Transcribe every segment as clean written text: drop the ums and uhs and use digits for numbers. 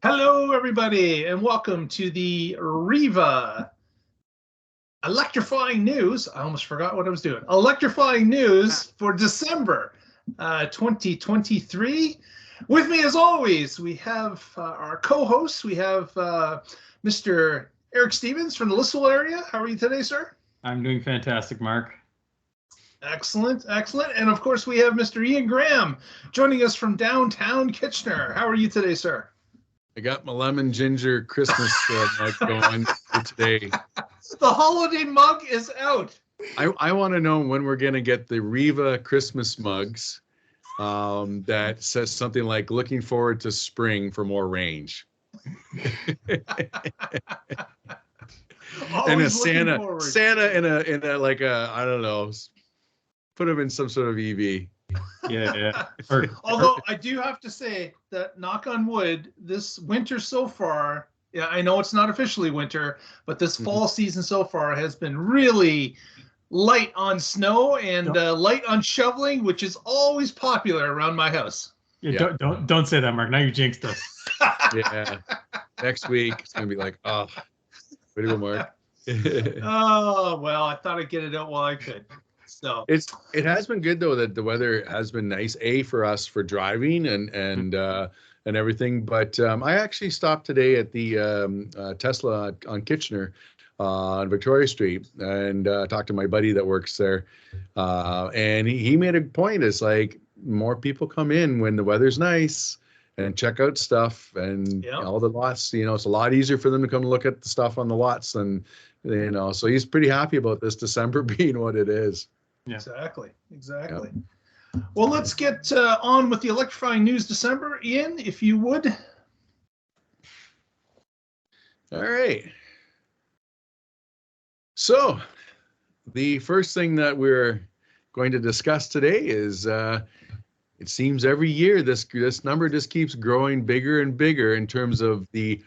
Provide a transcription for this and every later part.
Hello, everybody, and welcome to the WREVA Electrifying News. I almost forgot what I was doing. Electrifying News for December 2023. With me, as always, we have our co-hosts. We have Mr. Eric Stevens from the Lissville area. How are you today, sir? I'm doing fantastic, Mark. Excellent, excellent. And of course, we have Mr. Ian Graham joining us from downtown Kitchener. How are you today, sir? I got my lemon ginger Christmas mug going for today. The holiday mug is out. I want to know when we're going to get the WREVA Christmas mugs that says something like "Looking forward to spring for more range." And a Santa in a like a, I don't know, put him in some sort of EV. Yeah. Although I do have to say that, knock on wood, this winter so far, yeah, I know it's not officially winter, but this fall season so far has been really light on snow and light on shoveling, which is always popular around my house. Yeah. Don't say that, Mark. Now you jinxed us. Yeah. Next week it's gonna be like, oh, way to go, Mark. Oh well, I thought I'd get it out while I could. So it has been good though that the weather has been nice for us for driving and everything. But I actually stopped today at the Tesla on Kitchener on Victoria Street and talked to my buddy that works there, and he made a point. It's like more people come in when the weather's nice and check out stuff and all the lots. It's a lot easier for them to come look at the stuff on the lots than So he's pretty happy about this December being what it is. Yeah. Exactly. Yep. Well, let's get on with the Electrifying News December. Ian, if you would. All right. So the first thing that we're going to discuss today is it seems every year this number just keeps growing bigger and bigger in terms of the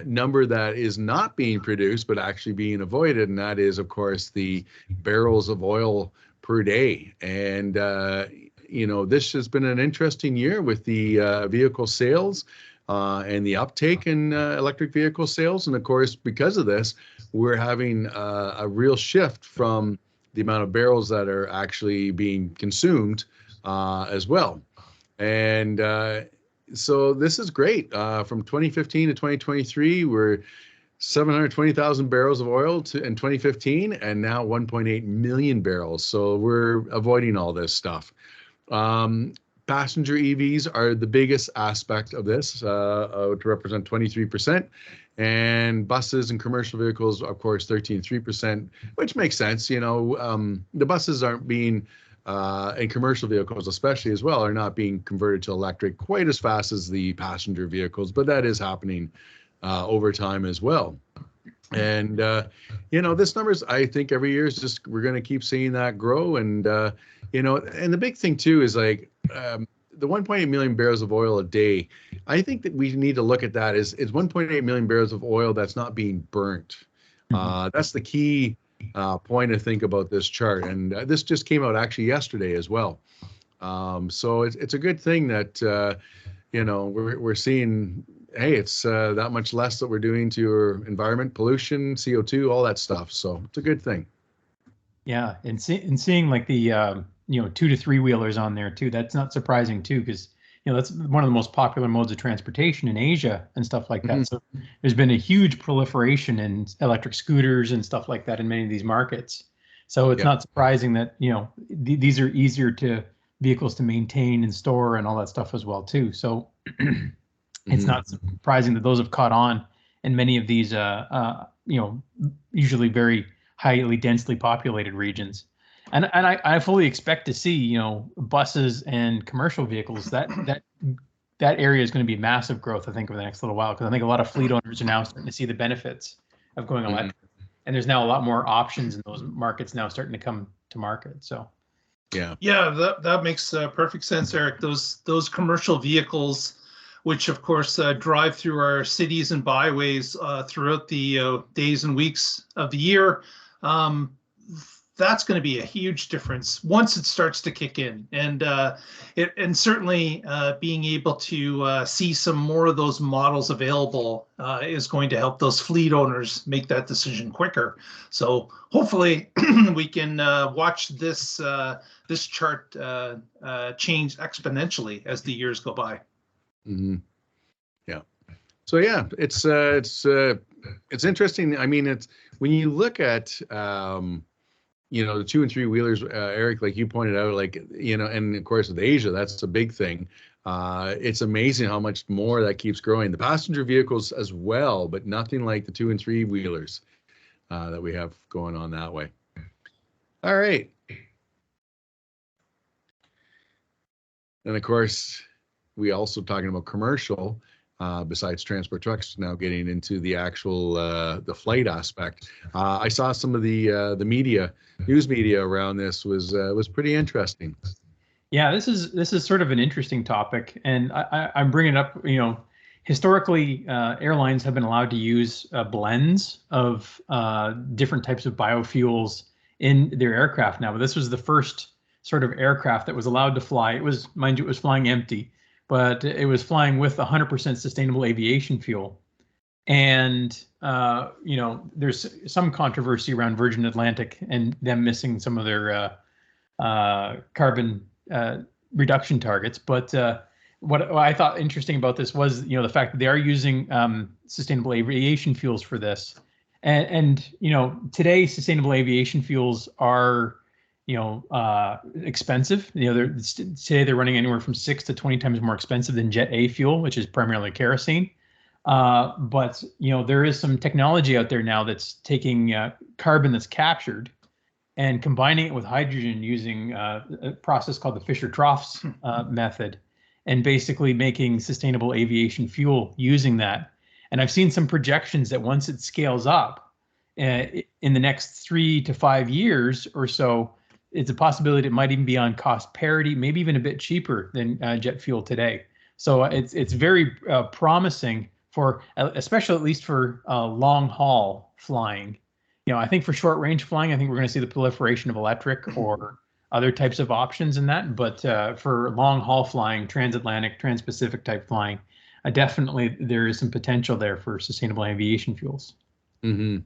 number that is not being produced but actually being avoided, and that is, of course, the barrels of oil per day. And this has been an interesting year with the vehicle sales and the uptake in electric vehicle sales. And of course, because of this, we're having a real shift from the amount of barrels that are actually being consumed as well. And so this is great. From 2015 to 2023, we're 720,000 barrels of oil in 2015, and now 1.8 million barrels. So we're avoiding all this stuff. Passenger EVs are the biggest aspect of this, to represent 23%. And buses and commercial vehicles, of course, 13.3%, which makes sense. The buses aren't being, and commercial vehicles especially as well, are not being converted to electric quite as fast as the passenger vehicles, but that is happening over time as well. And this numbers, I think every year is just, we're going to keep seeing that grow. And and the big thing too is like the 1.8 million barrels of oil a day. I think that we need to look at that is 1.8 million barrels of oil that's not being burnt. That's the key point to think about this chart. And this just came out actually yesterday as well. So it's a good thing that we're seeing. Hey, it's that much less that we're doing to your environment, pollution, CO2, all that stuff. So it's a good thing. Yeah, and seeing like the 2 to 3 wheelers on there too. That's not surprising too, because that's one of the most popular modes of transportation in Asia and stuff like that. So there's been a huge proliferation in electric scooters and stuff like that in many of these markets. So it's not surprising that these are easier vehicles to maintain and store and all that stuff as well too. So it's not surprising that those have caught on in many of these, usually very highly densely populated regions. And I fully expect to see, buses and commercial vehicles, that area is going to be massive growth, I think, over the next little while, because I think a lot of fleet owners are now starting to see the benefits of going electric. And there's now a lot more options in those markets now starting to come to market. So. Yeah, that makes perfect sense, Eric. Those commercial vehicles, which of course drive through our cities and byways throughout the days and weeks of the year, that's going to be a huge difference once it starts to kick in. And certainly being able to see some more of those models available is going to help those fleet owners make that decision quicker. So hopefully we can watch this this chart change exponentially as the years go by. Mm-hmm. Yeah. So yeah, it's interesting. I mean, it's when you look at you know, the 2 and 3 wheelers, Eric, like you pointed out, like, you know, and of course with Asia, that's a big thing. It's amazing how much more that keeps growing. The passenger vehicles as well, but nothing like the 2 and 3 wheelers that we have going on that way. All right. And of course, we also talking about commercial, besides transport trucks, now getting into the actual the flight aspect. I saw some of the media, news media around this was pretty interesting. Yeah, this is sort of an interesting topic, and I'm bringing it up. You know, historically, airlines have been allowed to use blends of different types of biofuels in their aircraft now, but this was the first sort of aircraft that was allowed to fly. It was, mind you, it was flying empty, but it was flying with 100% sustainable aviation fuel. And, you know, there's some controversy around Virgin Atlantic and them missing some of their carbon reduction targets. But what I thought interesting about this was, you know, the fact that they are using sustainable aviation fuels for this. And, you know, today sustainable aviation fuels are, you know, expensive. You know, today they're running anywhere from 6 to 20 times more expensive than Jet A fuel, which is primarily kerosene. But, you know, there is some technology out there now that's taking carbon that's captured and combining it with hydrogen using a process called the Fischer-Tropsch method, and basically making sustainable aviation fuel using that. And I've seen some projections that once it scales up in the next 3 to 5 years or so, it's a possibility it might even be on cost parity, maybe even a bit cheaper than jet fuel today. So it's very promising for, especially at least for long haul flying. You know, I think for short range flying, I think we're going to see the proliferation of electric or other types of options in that. But for long haul flying, transatlantic, trans-Pacific type flying, definitely there is some potential there for sustainable aviation fuels. Mm-hmm.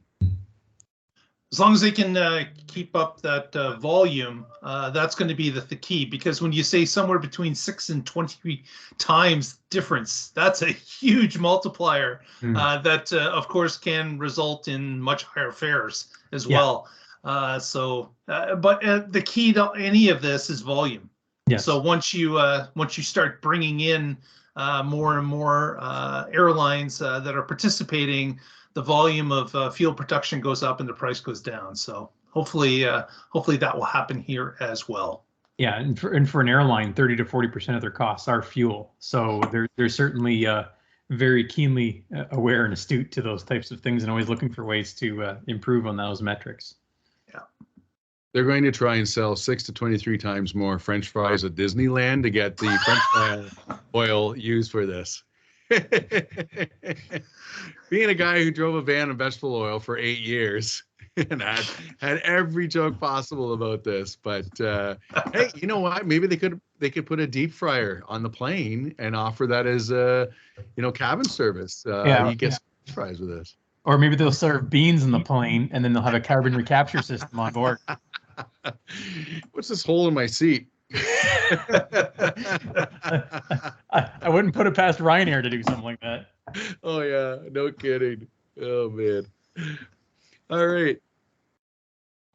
As long as they can keep up that volume, that's going to be the key. Because when you say somewhere between 6 and 20 times difference, that's a huge multiplier that, of course, can result in much higher fares as well. But the key to any of this is volume. Yes. So once you start bringing in more and more airlines that are participating, the volume of fuel production goes up and the price goes down. So hopefully that will happen here as well. Yeah, and for an airline, 30 to 40% of their costs are fuel. So they're certainly very keenly aware and astute to those types of things, and always looking for ways to improve on those metrics. Yeah, they're going to try and sell 6 to 23 times more French fries at Disneyland to get the French fry oil used for this. Being a guy who drove a van of vegetable oil for 8 years and had every joke possible about this, but hey, you know what? Maybe they could put a deep fryer on the plane and offer that as a, you know, cabin service. You get French fries with this. Or maybe they'll serve beans in the plane and then they'll have a carbon recapture system on board. What's this hole in my seat? I wouldn't put it past Ryanair to do something like that. Oh yeah, no kidding. Oh man. All right.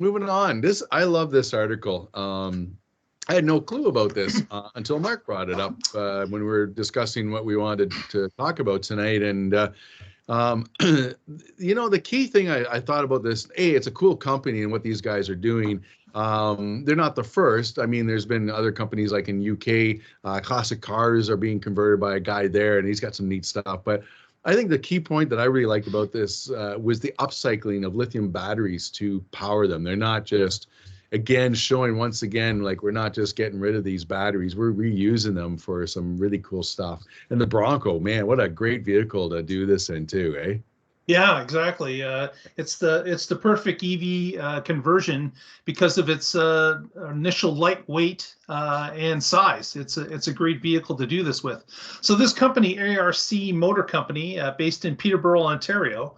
Moving on. I love this article. I had no clue about this until Mark brought it up when we were discussing what we wanted to talk about tonight. And you know, the key thing I thought about this, it's a cool company and what these guys are doing. They're not the first. I mean, there's been other companies like in UK, classic cars are being converted by a guy there, and he's got some neat stuff. But I think the key point that I really liked about this was the upcycling of lithium batteries to power them. They're not just, again, showing once again, like we're not just getting rid of these batteries, we're reusing them for some really cool stuff. And the Bronco, man, what a great vehicle to do this in too, eh? Yeah, exactly. It's the perfect EV conversion because of its initial lightweight and size. It's a great vehicle to do this with. So this company, ARC Motor Company, based in Peterborough, Ontario,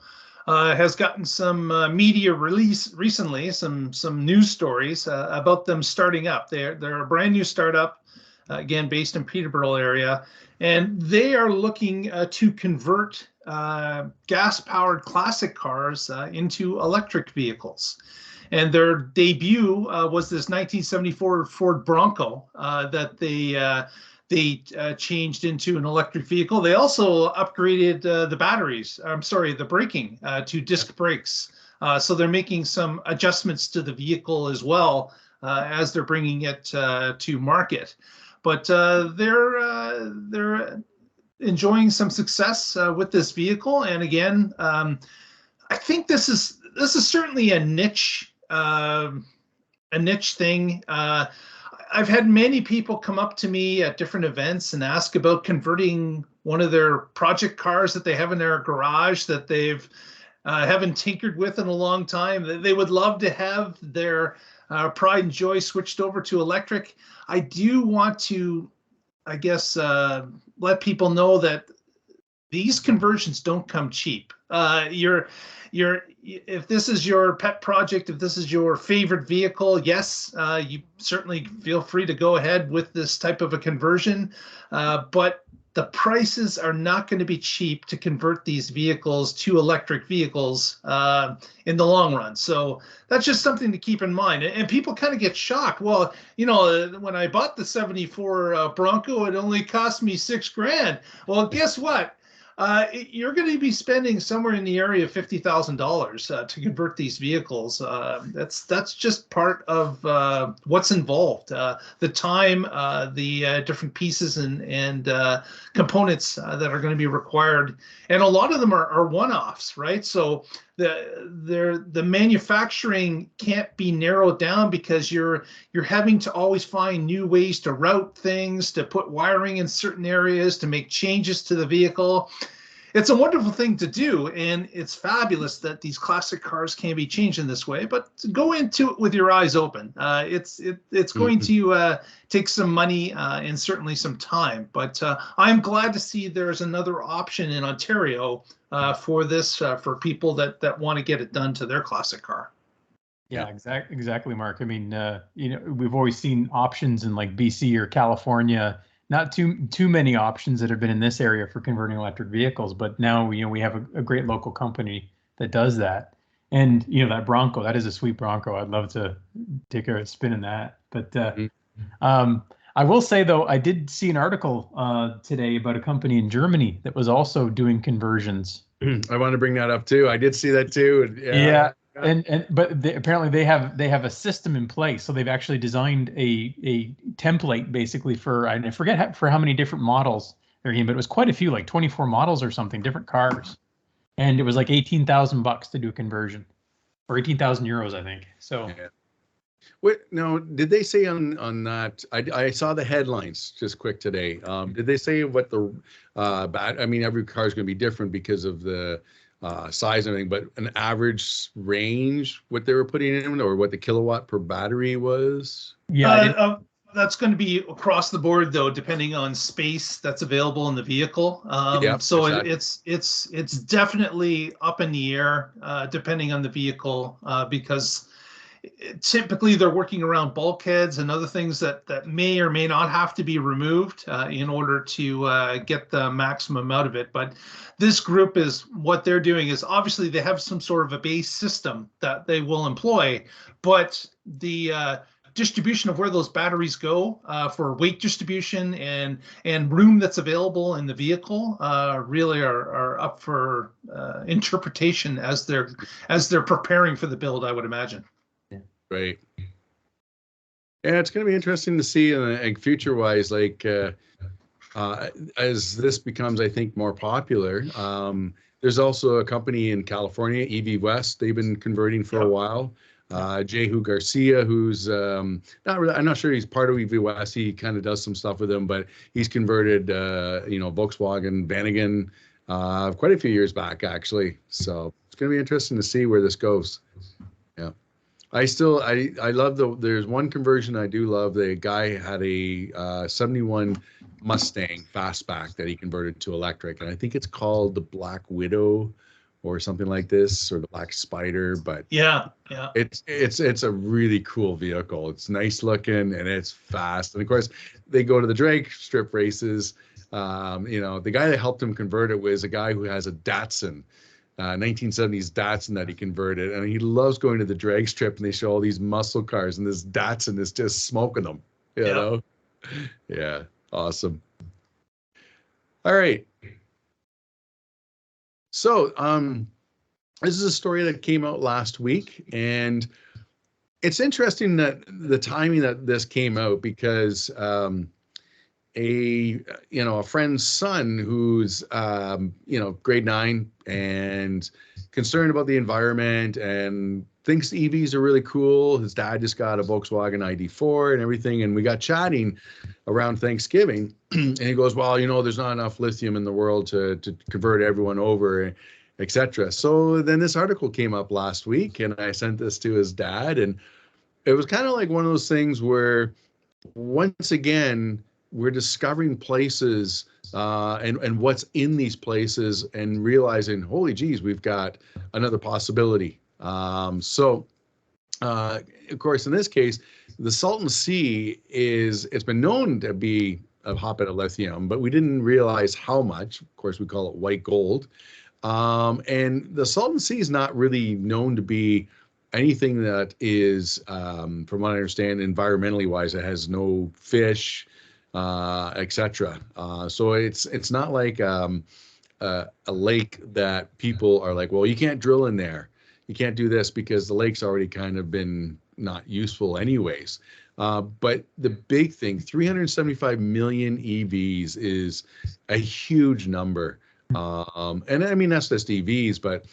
has gotten some media release recently, some news stories about them starting up. They're a brand new startup, again based in Peterborough area, and they are looking to convert gas-powered classic cars into electric vehicles. And their debut was this 1974 Ford Bronco that they changed into an electric vehicle. They also upgraded the batteries. I'm sorry, the braking to disc brakes. So they're making some adjustments to the vehicle as well as they're bringing it to market. But they're enjoying some success with this vehicle. And again, I think this is certainly a niche thing. I've had many people come up to me at different events and ask about converting one of their project cars that they have in their garage that they've haven't tinkered with in a long time. They would love to have their pride and joy switched over to electric. I do want to, I guess, let people know that these conversions don't come cheap. If this is your pet project, if this is your favorite vehicle, yes, you certainly feel free to go ahead with this type of a conversion. But the prices are not going to be cheap to convert these vehicles to electric vehicles in the long run. So that's just something to keep in mind. And people kind of get shocked. Well, you know, when I bought the 74 Bronco, it only cost me $6,000. Well, guess what? You're going to be spending somewhere in the area of $50,000 to convert these vehicles. That's just part of what's involved. The time, the different pieces and components that are going to be required, and a lot of them are one-offs, right? So the manufacturing can't be narrowed down because you're having to always find new ways to route things, to put wiring in certain areas, to make changes to the vehicle. It's a wonderful thing to do, and it's fabulous that these classic cars can be changed in this way. But go into it with your eyes open. It's going to take some money and certainly some time. But I'm glad to see there's another option in Ontario for this for people that want to get it done to their classic car. Yeah, exactly, Mark. I mean, you know, we've always seen options in like BC or California. Not too many options that have been in this area for converting electric vehicles, but now we have a great local company that does that. And you know, that Bronco, that is a sweet Bronco. I'd love to take a spin in that. But I will say though, I did see an article today about a company in Germany that was also doing conversions. I want to bring that up too. I did see that too. Yeah. But apparently they have a system in place. So they've actually designed a template basically for, I forget for how many different models they're in, but it was quite a few, like 24 models or something, different cars. And it was like 18,000 bucks to do a conversion, or 18,000 euros, I think. So. Yeah. Wait, no, did they say on that? I saw the headlines just quick today. Did they say what the I mean, every car is going to be different because of the size and everything, but an average range, what they were putting in, or what the kilowatt per battery was? Yeah, that's going to be across the board though, depending on space that's available in the vehicle. So exactly. It's definitely up in the air depending on the vehicle because typically they're working around bulkheads and other things that may or may not have to be removed in order to get the maximum out of it. But this group is, what they're doing is, obviously they have some sort of a base system that they will employ, but the distribution of where those batteries go for weight distribution and room that's available in the vehicle really are up for interpretation as they're preparing for the build, I would imagine. Right. Yeah, it's going to be interesting to see future-wise, like as this becomes, I think, more popular. There's also a company in California, EV West. They've been converting for a while. Jehu Garcia, who's I'm not sure he's part of EV West. He kind of does some stuff with them, but he's converted, Volkswagen, Vanagon quite a few years back, actually. So it's going to be interesting to see where this goes. Yeah. I love there's one conversion I do love. The guy had a 71 Mustang fastback that he converted to electric. And I think it's called the Black Widow or something like this, or the Black Spider. But yeah, it's a really cool vehicle. It's nice looking and it's fast. And of course, they go to the drag strip races. The guy that helped him convert it was a guy who has a Datsun. 1970s Datsun that he converted, and he loves going to the drag strip, and they show all these muscle cars, and this Datsun is just smoking them. You know? Yeah, awesome. All right. So, this is a story that came out last week, and it's interesting that the timing that this came out, because a friend's son who's grade 9 and concerned about the environment and thinks EVs are really cool. His dad just got a Volkswagen ID4 and everything, and we got chatting around Thanksgiving, and he goes, well, there's not enough lithium in the world to convert everyone over, etc. So then this article came up last week, and I sent this to his dad, and it was kind of like one of those things where once again we're discovering places and what's in these places and realizing, holy geez, we've got another possibility. Of course, in this case, the Salton Sea it's been known to be a hotbed of lithium, but we didn't realize how much. Of course, we call it white gold. And the Salton Sea is not really known to be anything that is, from what I understand, environmentally wise, it has no fish, etc. So it's not like a lake that people are like, well, you can't drill in there, you can't do this because the lake's already kind of been not useful anyways. But the big thing, 375 million EVs is a huge number. And I mean, that's just EVs, but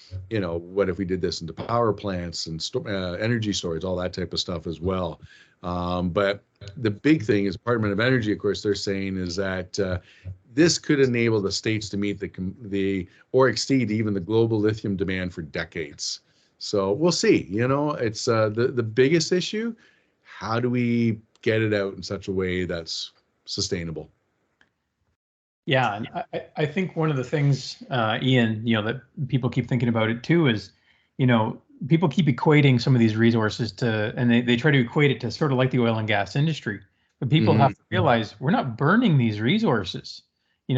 what if we did this into power plants and energy storage, all that type of stuff as well. But the big thing is Department of Energy, of course, they're saying is that this could enable the states to meet the or exceed even the global lithium demand for decades. So we'll see. It's the biggest issue. How do we get it out in such a way that's sustainable? Yeah, and I think one of the things, Ian, that people keep thinking about it too is, people keep equating some of these resources and they try to equate it to sort of like the oil and gas industry. But people have to realize we're not burning these resources. They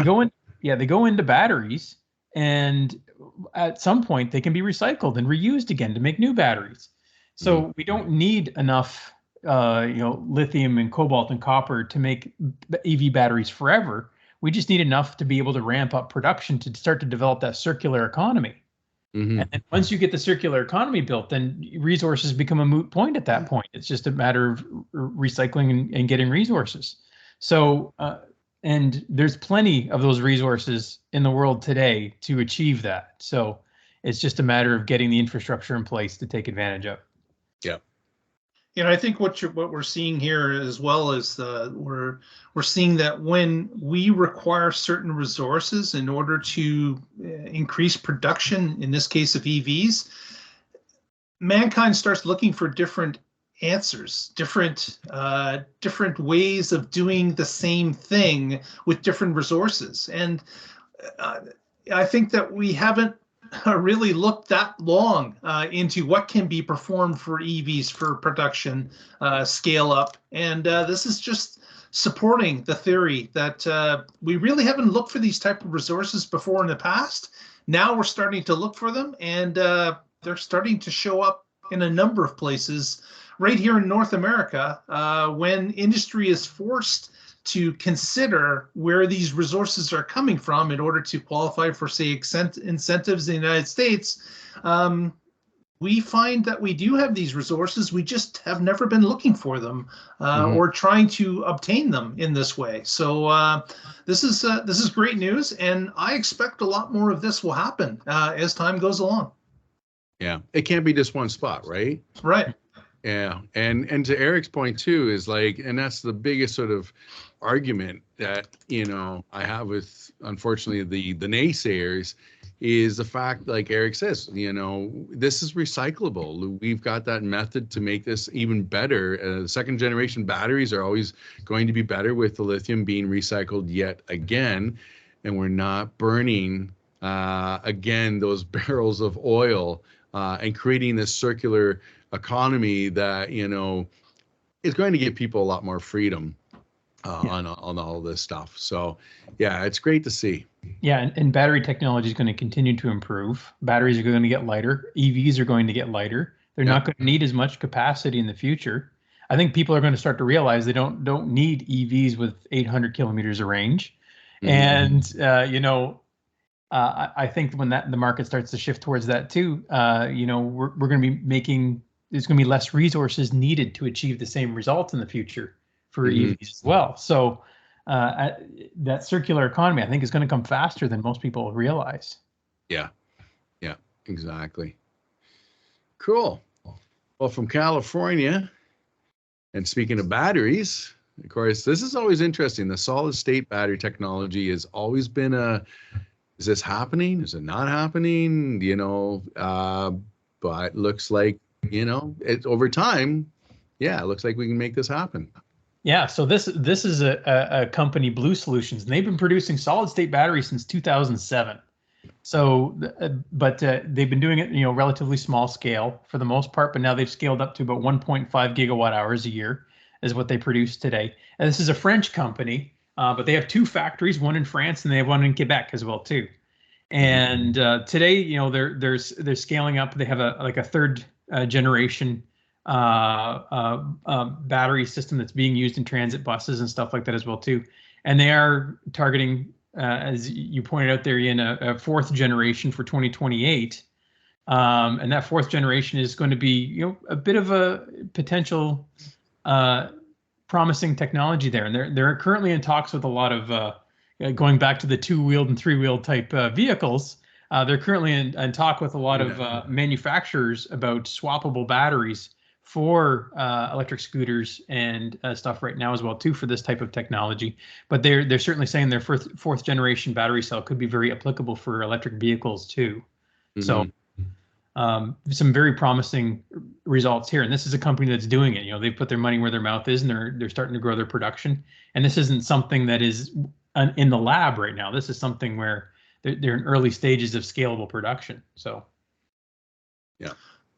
go into batteries, and at some point they can be recycled and reused again to make new batteries. So we don't need enough lithium and cobalt and copper to make EV batteries forever. We just need enough to be able to ramp up production to start to develop that circular economy. And then once you get the circular economy built, then resources become a moot point at that point. It's just a matter of recycling and getting resources. So, and there's plenty of those resources in the world today to achieve that. So it's just a matter of getting the infrastructure in place to take advantage of. Yeah. I think what we're seeing here as well is we're seeing that when we require certain resources in order to increase production, in this case of EVs, mankind starts looking for different answers, different ways of doing the same thing with different resources. And I think that we haven't really looked that long into what can be performed for EVs for production scale up. And this is just supporting the theory that we really haven't looked for these type of resources before in the past. Now we're starting to look for them, and they're starting to show up in a number of places right here in North America when industry is forced to consider where these resources are coming from in order to qualify for, say, incentives in the United States. We find that we do have these resources. We just have never been looking for them or trying to obtain them in this way. So this is great news, and I expect a lot more of this will happen as time goes along. Yeah, it can't be just one spot, right? Right. Yeah, and to Eric's point too is like, and that's the biggest sort of argument that I have with, unfortunately, the naysayers, is the fact, like Eric says, this is recyclable. We've got that method to make this even better. Second generation batteries are always going to be better with the lithium being recycled yet again, and we're not burning again those barrels of oil and creating this circular economy that is going to give people a lot more freedom on all this stuff. So yeah, it's great to see. Yeah, and battery technology is going to continue to improve. Batteries are going to get lighter. EVs are going to get lighter. They're not going to need as much capacity in the future. I think people are going to start to realize they don't need EVs with 800 kilometers of range. And I think when the market starts to shift towards that too, we're going to be there's going to be less resources needed to achieve the same results in the future for EVs as well. So that circular economy, I think, is going to come faster than most people realize. Yeah, exactly. Cool. Well, from California, and speaking of batteries, of course, this is always interesting. The solid state battery technology has always been is this happening? Is it not happening? But looks like, it over time, it looks like we can make this happen. Yeah, so this is a company, Blue Solutions, and they've been producing solid state batteries since 2007. So, but they've been doing it, relatively small scale for the most part, but now they've scaled up to about 1.5 gigawatt hours a year is what they produce today. And this is a French company, but they have two factories, one in France and they have one in Quebec as well too. And today, they're scaling up. They have a third generation battery system that's being used in transit buses and stuff like that as well too. And they are targeting, as you pointed out there, Ian, a fourth generation for 2028. And that fourth generation is going to be, a bit of a potential promising technology there. And they're currently in talks with a lot of, going back to the two-wheeled and three-wheeled type vehicles. They're currently in talk with a lot of manufacturers about swappable batteries for electric scooters and stuff right now as well too for this type of technology. But they're certainly saying their fourth generation battery cell could be very applicable for electric vehicles too. So some very promising results here. And this is a company that's doing it. They've put their money where their mouth is, and they're starting to grow their production. And this isn't something that is in the lab right now. This is something where they're in early stages of scalable production. So yeah,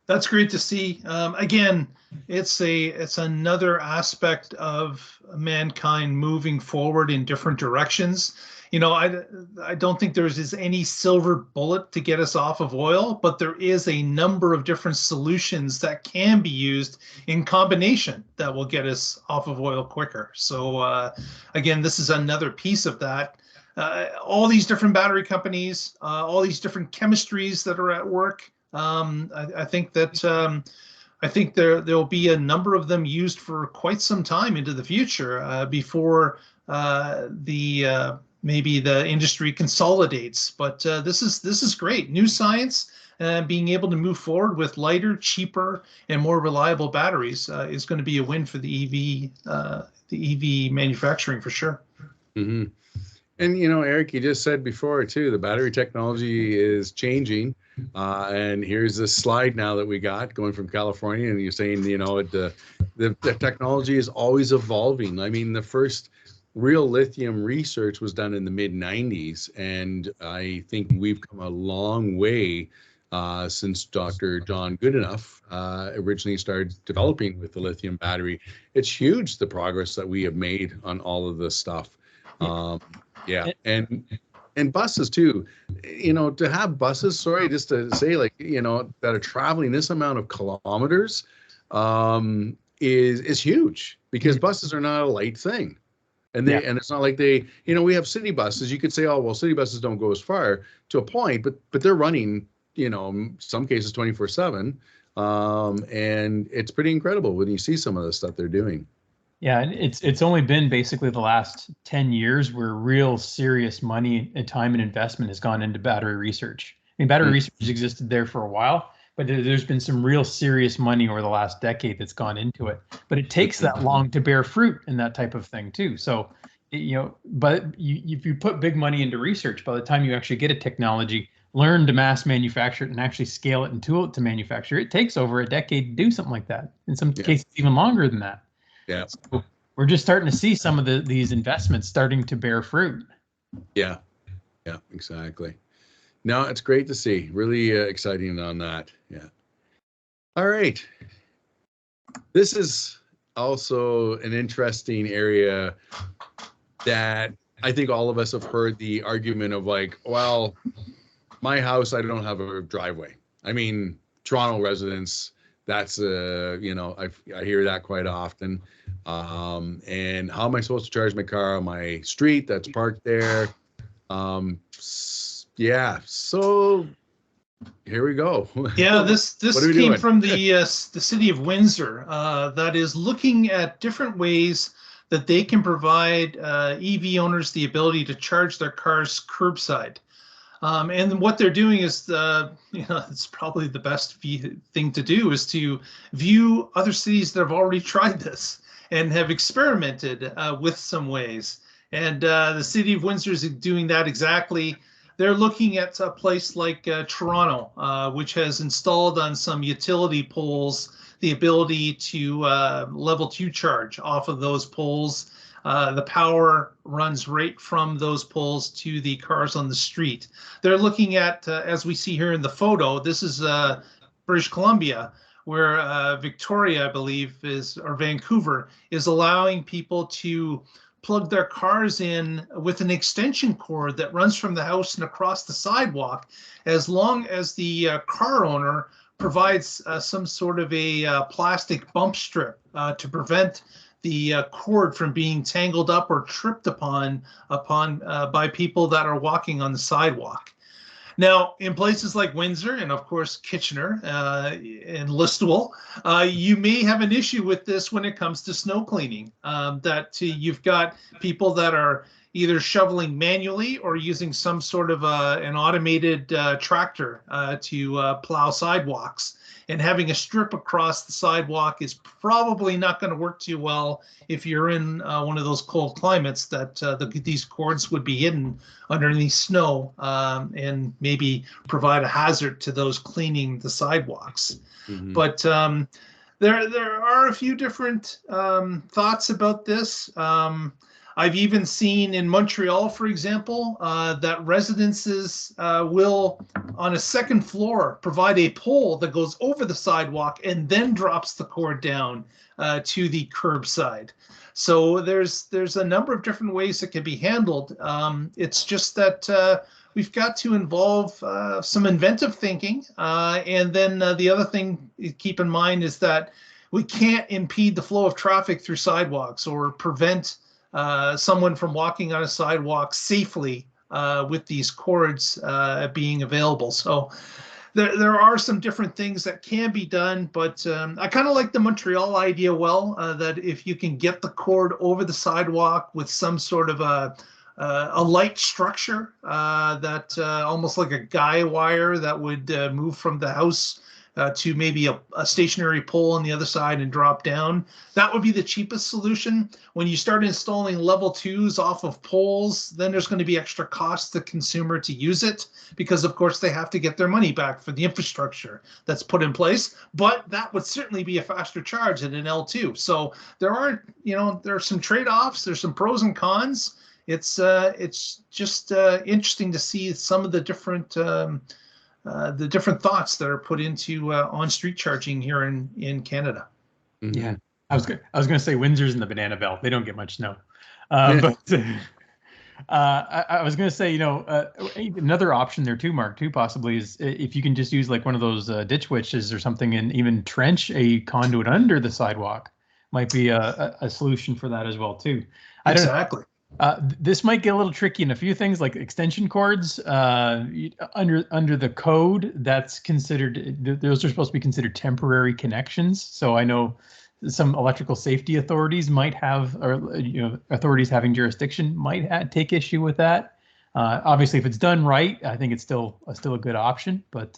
that's great to see. Again, it's another aspect of mankind moving forward in different directions. I don't think there's any silver bullet to get us off of oil, but there is a number of different solutions that can be used in combination that will get us off of oil quicker. So again, this is another piece of that. All these different battery companies, all these different chemistries that are at work. I think there'll be a number of them used for quite some time into the future before maybe the industry consolidates. But this is great. New science, being able to move forward with lighter, cheaper, and more reliable batteries is going to be a win for the EV manufacturing for sure. Mm-hmm. And Eric, you just said before too, the battery technology is changing. And here's this slide now that we got going from California, and you're saying, the technology is always evolving. I mean, the first real lithium research was done in the mid 90s, and I think we've come a long way since Dr. John Goodenough originally started developing with the lithium battery. It's huge, the progress that we have made on all of this stuff. And buses too, to have buses, just to say, that are traveling this amount of kilometers is huge, because buses are not a light thing. And it's not like we have city buses. You could say, oh, well, city buses don't go as far, to a point, but they're running, some cases 24/7. And it's pretty incredible when you see some of the stuff they're doing. Yeah, it's only been basically the last 10 years where real serious money and time and investment has gone into battery research. I mean, battery research has existed there for a while, but there's been some real serious money over the last decade that's gone into it. But it takes that long to bear fruit in that type of thing too. So, but if you put big money into research, by the time you actually get a technology, learn to mass manufacture it and actually scale it and tool it to manufacture, it takes over a decade to do something like that. In some cases, even longer than that. Yeah. So we're just starting to see some of these investments starting to bear fruit. Yeah. Yeah, exactly. No, it's great to see. Really exciting on that. Yeah. All right. This is also an interesting area that I think all of us have heard the argument of like, well, my house, I don't have a driveway. I mean, Toronto residents, that's I hear that quite often. And how am I supposed to charge my car on my street that's parked there? Yeah, so here we go. Yeah, this came doing? from the city of Windsor that is looking at different ways that they can provide EV owners the ability to charge their cars curbside. And what they're doing is, it's probably the best thing to do is to view other cities that have already tried this and have experimented with some ways. And the city of Windsor is doing that exactly. They're looking at a place like Toronto, which has installed on some utility poles the ability to level 2 charge off of those poles. The power runs right from those poles to the cars on the street. They're looking at, as we see here in the photo, this is British Columbia, where Victoria, I believe, or Vancouver, is allowing people to plug their cars in with an extension cord that runs from the house and across the sidewalk, as long as the car owner provides some sort of a plastic bump strip to prevent the cord from being tangled up or tripped upon by people that are walking on the sidewalk. Now, in places like Windsor and, of course, Kitchener and Listowel, you may have an issue with this when it comes to snow cleaning, that you've got people that are either shoveling manually or using some sort of an automated tractor to plow sidewalks. And having a strip across the sidewalk is probably not going to work too well if you're in one of those cold climates that these cords would be hidden underneath snow and maybe provide a hazard to those cleaning the sidewalks. Mm-hmm. But there are a few different thoughts about this. I've even seen in Montreal, for example, that residences will, on a second floor, provide a pole that goes over the sidewalk and then drops the cord down to the curbside. So there's a number of different ways it can be handled. It's just that we've got to involve some inventive thinking. And then the other thing to keep in mind is that we can't impede the flow of traffic through sidewalks or prevent someone from walking on a sidewalk safely with these cords being available. So there are some different things that can be done, but I kind of like the Montreal idea that if you can get the cord over the sidewalk with some sort of a light structure that almost like a guy wire that would move from the house to maybe a stationary pole on the other side and drop down. That would be the cheapest solution. When you start installing level 2s off of poles, then there's going to be extra cost to the consumer to use it because, of course, they have to get their money back for the infrastructure that's put in place. But that would certainly be a faster charge than an L2. So there are some trade-offs. There's some pros and cons. It's just interesting to see some of the different thoughts that are put into on-street charging here in Canada. Mm-hmm. Yeah, I was going to say Windsor's in the banana belt. They don't get much snow, but I was going to say another option there too, Mark, possibly is if you can just use like one of those ditch witches or something and even trench a conduit under the sidewalk might be a solution for that as well too. Exactly. This might get a little tricky in a few things like extension cords under the code. That's considered, those are supposed to be considered temporary connections. So I know some electrical safety authorities might have, or authorities having jurisdiction might take issue with that. Obviously, if it's done right, I think it's still a good option. But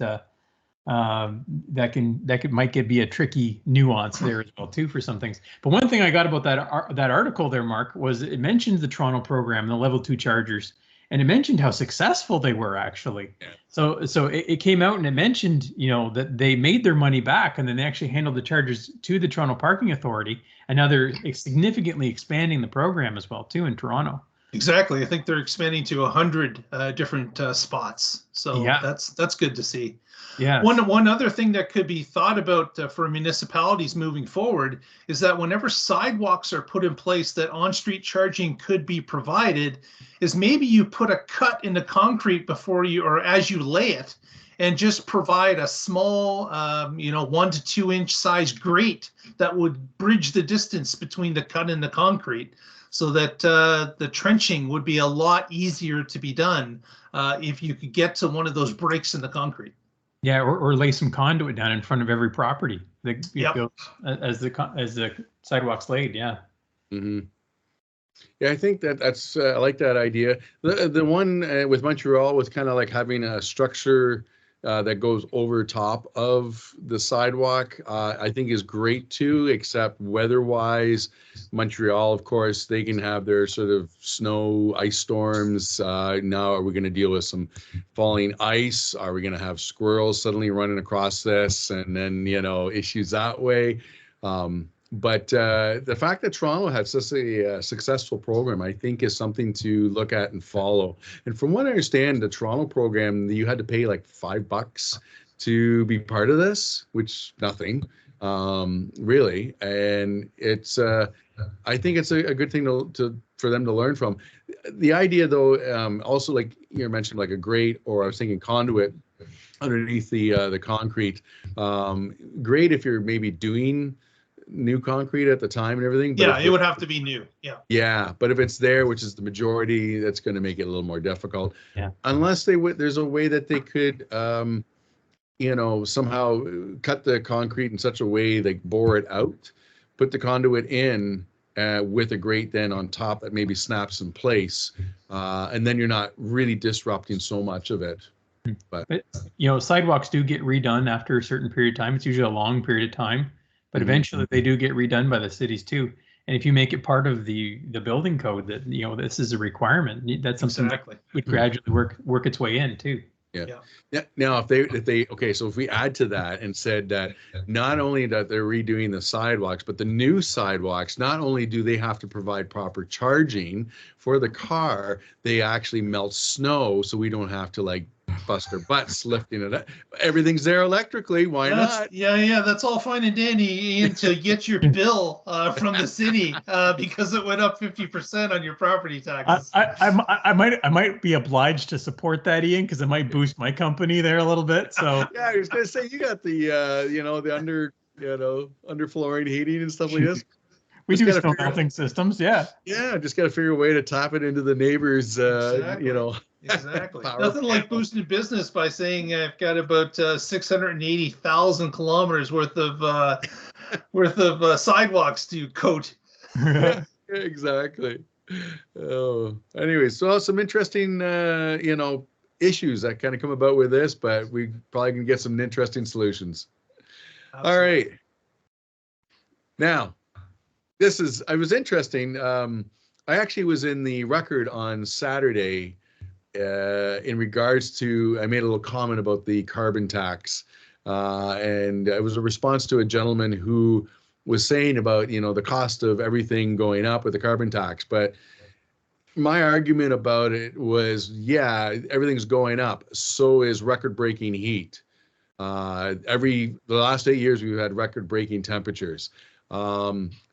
might be a tricky nuance there as well too for some things. But one thing I got about that article there, Mark, was it mentioned the Toronto program, the level 2 chargers, and it mentioned how successful they were actually. Yeah. So it came out and it mentioned, that they made their money back, and then they actually handled the chargers to the Toronto Parking Authority, and now they're significantly expanding the program as well too in Toronto. Exactly. I think they're expanding to 100 different spots. So yeah, that's good to see. Yeah. One other thing that could be thought about for municipalities moving forward is that whenever sidewalks are put in place that on-street charging could be provided, is maybe you put a cut in the concrete before you, or as you lay it, and just provide a small, 1 to 2 inch size grate that would bridge the distance between the cut and the concrete, so that the trenching would be a lot easier to be done if you could get to one of those breaks in the concrete. Yeah, or lay some conduit down in front of every property that Yep. goes as the sidewalk's laid. Yeah. Mm-hmm. Yeah, I think that's I like that idea. The one with Montreal was kind of like having a structure that goes over top of the sidewalk. I think is great too, except weather-wise, Montreal, of course, they can have their sort of snow, ice storms. Now, are we going to deal with some falling ice? Are we going to have squirrels suddenly running across this, and then issues that way? But the fact that Toronto had such a successful program, I think, is something to look at and follow. And from what I understand, the Toronto program, you had to pay like $5 to be part of this, which nothing, really. And it's, I think it's a good thing for them to learn from. The idea, though, also like you mentioned, like a grate, or I was thinking conduit underneath the concrete. Great if you're maybe doing new concrete at the time and everything. But yeah, it would have to be new. Yeah. Yeah, but if it's there, which is the majority, that's going to make it a little more difficult. Yeah. Unless there's a way that they could, somehow cut the concrete in such a way, like bore it out, put the conduit in with a grate then on top that maybe snaps in place, and then you're not really disrupting so much of it. But sidewalks do get redone after a certain period of time. It's usually a long period of time. But eventually they do get redone by the cities too. And if you make it part of the building code that, this is a requirement, that's something that would gradually work its way in too. Yeah. Now, if they okay, so if we add to that and said that not only that they're redoing the sidewalks, but the new sidewalks, not only do they have to provide proper charging for the car, they actually melt snow, so we don't have to like bust our butts lifting it up. Everything's there electrically. Why not? Yeah. That's all fine and dandy, Ian, to get your bill from the city because it went up 50% on your property taxes. I might be obliged to support that, Ian, because it might boost my company there a little bit. So yeah, I was gonna say you got the the underflooring heating and stuff like this. We do snow melting systems, yeah. Yeah, just got to figure a way to tap it into the neighbors, Exactly. Nothing like boosting business by saying I've got about 680,000 kilometers worth of sidewalks to coat. Yeah, exactly. Oh, anyway, so some interesting, issues that kind of come about with this, but we probably can get some interesting solutions. Absolutely. All right. Now, I was interesting. I actually was in the Record on Saturday in regards to, I made a little comment about the carbon tax. And it was a response to a gentleman who was saying about, the cost of everything going up with the carbon tax. But my argument about it was, yeah, everything's going up. So is record-breaking heat. The last 8 years, we've had record-breaking temperatures.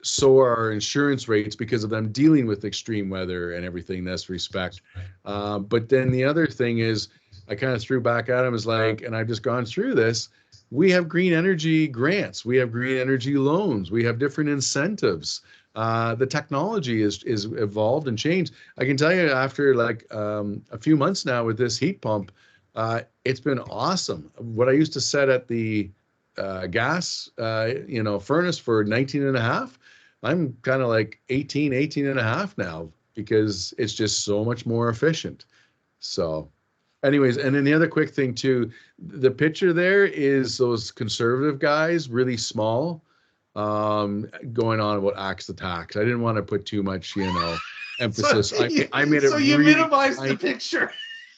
So are our insurance rates because of them dealing with extreme weather and everything in this respect. But then the other thing is, I kind of threw back at him as like, and I've just gone through this, we have green energy grants, we have green energy loans, we have different incentives. The technology is evolved and changed. I can tell you after like a few months now with this heat pump, it's been awesome. What I used to set at the gas, furnace for 19 and a half, I'm kind of like 18 and a half now because it's just so much more efficient. So Anyways, and then the other quick thing too, the picture there is those conservative guys, really small, going on about axe the tax. I didn't want to put too much, emphasis. I made it. So you really minimized the picture.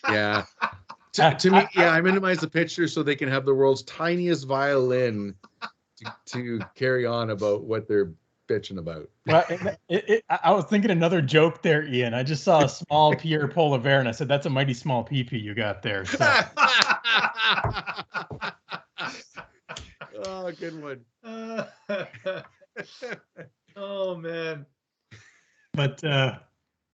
Yeah. To me, yeah, I minimize the picture so they can have the world's tiniest violin to carry on about what they're bitching about. Well, I was thinking another joke there, Ian. I just saw a small Pierre Polar Bear, and I said, "That's a mighty small peepee you got there." So. Oh, good one. Oh man. But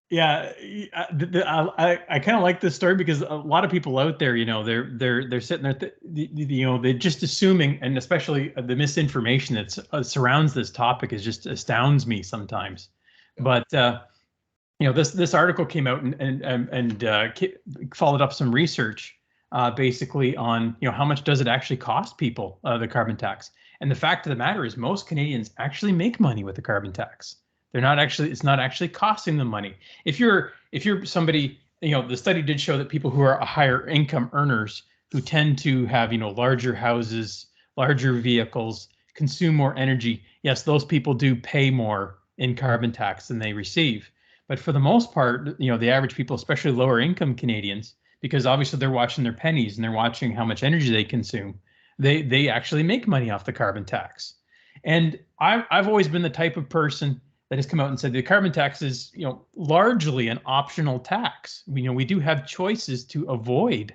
yeah, I kind of like this story because a lot of people out there, they're sitting there, they're just assuming, and especially the misinformation that surrounds this topic is just astounds me sometimes. But this article came out and followed up some research, basically on how much does it actually cost people, the carbon tax. And the fact of the matter is most Canadians actually make money with the carbon tax. It's not actually costing them money. If you're somebody, the study did show that people who are higher income earners who tend to have, larger houses, larger vehicles, consume more energy. Yes, those people do pay more in carbon tax than they receive. But for the most part, the average people, especially lower income Canadians, because obviously they're watching their pennies and they're watching how much energy they consume, they actually make money off the carbon tax. And I've always been the type of person that has come out and said the carbon tax is, largely an optional tax. We do have choices to avoid.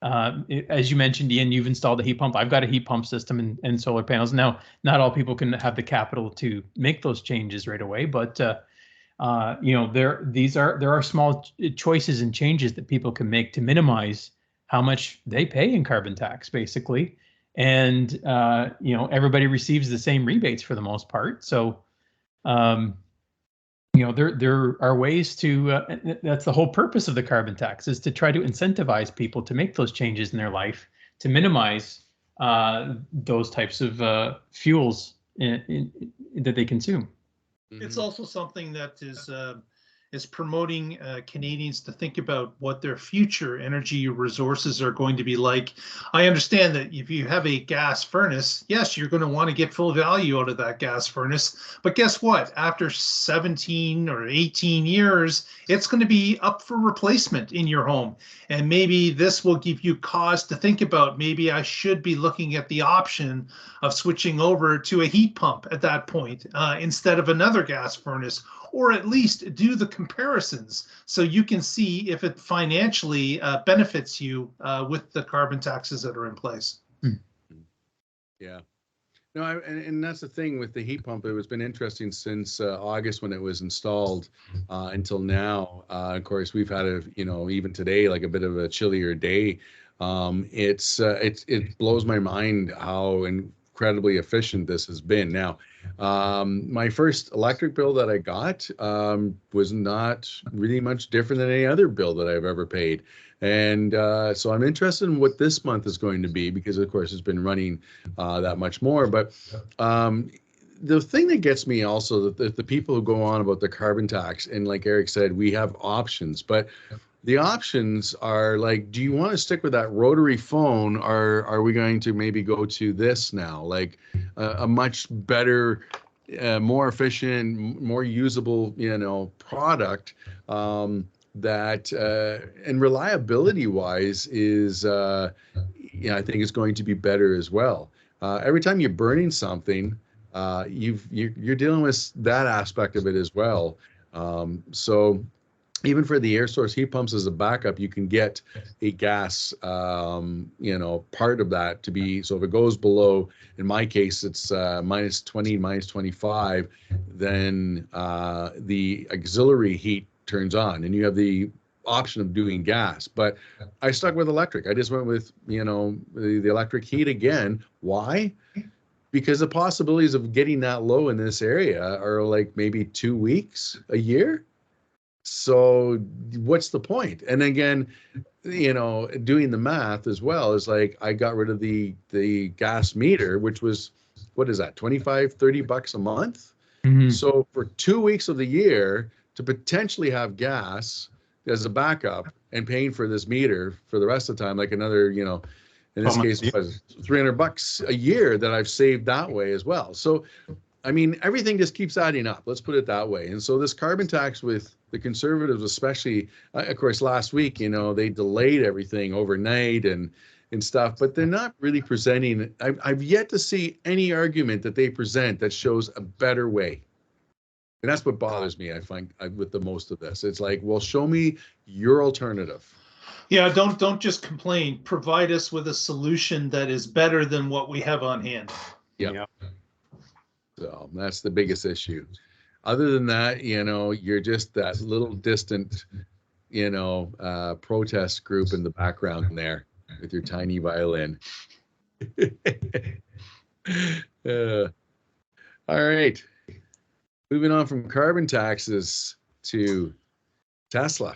As you mentioned, Ian, you've installed a heat pump. I've got a heat pump system and solar panels. Now, not all people can have the capital to make those changes right away, but there are small choices and changes that people can make to minimize how much they pay in carbon tax, basically. And everybody receives the same rebates for the most part. So. There are ways to, that's the whole purpose of the carbon tax, is to try to incentivize people to make those changes in their life to minimize those types of fuels that they consume. It's also something that is promoting Canadians to think about what their future energy resources are going to be like. I understand that if you have a gas furnace, yes, you're going to want to get full value out of that gas furnace. But guess what? After 17 or 18 years, it's going to be up for replacement in your home. And maybe this will give you cause to think about, maybe I should be looking at the option of switching over to a heat pump at that point instead of another gas furnace, or at least do the comparisons so you can see if it financially benefits you with the carbon taxes that are in place. Yeah. No, and that's the thing with the heat pump. It has been interesting since August when it was installed until now. Of course, we've had even today, like a bit of a chillier day. It blows my mind how incredibly efficient this has been. Now, my first electric bill that I got was not really much different than any other bill that I've ever paid. And so I'm interested in what this month is going to be, because of course it's been running that much more. But the thing that gets me also, that the people who go on about the carbon tax, and like Eric said, we have options, but the options are like, do you want to stick with that rotary phone, or are we going to maybe go to this now, like a much better, more efficient, more usable, product that and reliability wise is I think is going to be better as well. Every time you're burning something, you're dealing with that aspect of it as well. So even for the air source heat pumps as a backup, you can get a gas, part of that to be, so if it goes below, in my case, it's minus 20, minus 25, then the auxiliary heat turns on and you have the option of doing gas. But I stuck with electric. I just went with, the electric heat again. Why? Because the possibilities of getting that low in this area are like maybe 2 weeks, a year. So what's the point? And again, doing the math as well is like, I got rid of the gas meter, which was, what is that, 25, 30 bucks a month? Mm-hmm. So for 2 weeks of the year to potentially have gas, as a backup and paying for this meter for the rest of the time, like another, you know, in this case, was $300 a year that I've saved that way as well. So, I mean, everything just keeps adding up. Let's put it that way. And so this carbon tax with the Conservatives, especially, of course, last week, you know, they delayed everything overnight and stuff, but they're not really presenting. I've yet to see any argument that they present that shows a better way. And that's what bothers me, I find, with the most of this. It's like, well, show me your alternative. Yeah, don't just complain. Provide us with a solution that is better than what we have on hand. Yeah. So that's the biggest issue. Other than that, you know, you're just that little distant, you know, protest group in the background there with your tiny violin. All right. Moving on from carbon taxes to Tesla.